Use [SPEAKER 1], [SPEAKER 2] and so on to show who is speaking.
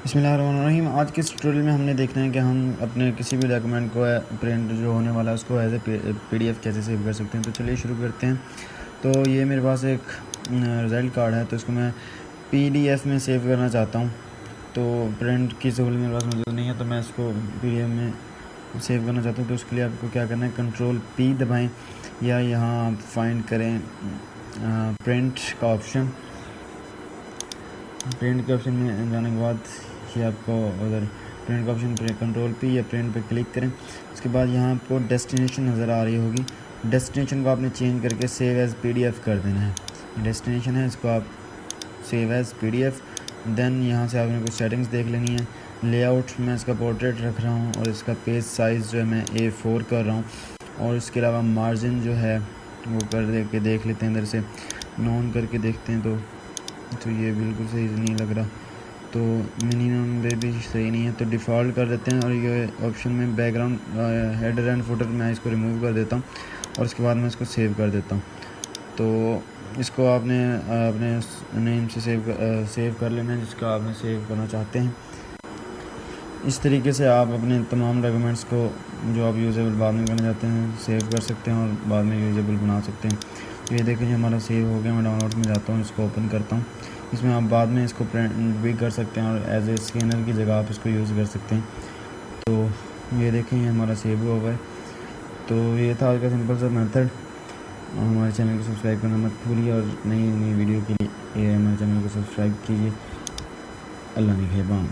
[SPEAKER 1] बिस्मिल्लाहिर्रहमानिर्रहीम। आज के इस ट्यूटोरियल में हमने देखना है कि हम अपने किसी भी डॉक्यूमेंट को प्रिंट जो होने वाला है उसको एज ए पीडीएफ कैसे सेव कर सकते हैं। तो चलिए शुरू करते हैं। तो ये मेरे पास एक रिज़ल्ट कार्ड है, तो इसको मैं पीडीएफ में सेव करना चाहता हूँ। तो प्रिंट की सहूलियत मेरे पास मौजूद नहीं है, तो मैं इसको पीडीएफ में सेव करना चाहता हूँ। तो उसके लिए आपको क्या करना है, कंट्रोल पी दबाएँ या यहाँ आप फाइंड करें प्रिंट का ऑप्शन। प्रिंट के ऑप्शन में जाने के बाद ये आपको उधर प्रिंट का ऑप्शन कंट्रोल पी या प्रिंट पे क्लिक करें। उसके बाद यहाँ आपको डेस्टिनेशन नज़र आ रही होगी। डेस्टिनेशन को आपने चेंज करके सेव एज़ पीडीएफ कर देना है। डेस्टिनेशन है, इसको आप सेव एज़ पीडीएफ। देन यहाँ से आपने कुछ सेटिंग्स देख लेनी है। लेआउट में इसका पोर्ट्रेट रख रहा हूँ और इसका पेज साइज़ जो है मैं A4 कर रहा हूँ। और इसके अलावा मार्जिन जो है वो कर के देख लेते हैं, इधर से नॉन करके देखते हैं। तो ये बिल्कुल सही नहीं लग रहा, तो मिनिमम भी सही नहीं है, तो डिफ़ॉल्ट कर देते हैं। और ये ऑप्शन में बैकग्राउंड हेडर एंड फुटर मैं इसको रिमूव कर देता हूँ और उसके बाद मैं इसको सेव कर देता हूँ। तो इसको आपने अपने नेम से सेव कर लेना है जिसका आपने सेव करना चाहते हैं। इस तरीके से आप अपने तमाम डॉक्यूमेंट्स को जो आप यूज़ेबल बाद में करना चाहते हैं सेव कर सकते हैं और बाद में यूज़ेबल बना सकते हैं। तो ये देखें हमारा सेव हो गया। मैं डाउनलोड में जाता हूँ, इसको ओपन करता हूँ। इसमें आप बाद में इसको प्रिंट भी कर सकते हैं और एज ए स्कैनर की जगह आप इसको यूज़ कर सकते हैं। तो ये देखें ये हमारा सेव हुआ है। तो ये था आज का सिंपल सा मेथड। हमारे चैनल को सब्सक्राइब करना मत भूलिए और नई वीडियो के लिए हमारे चैनल को सब्सक्राइब कीजिए। अल्लाह निगहबान।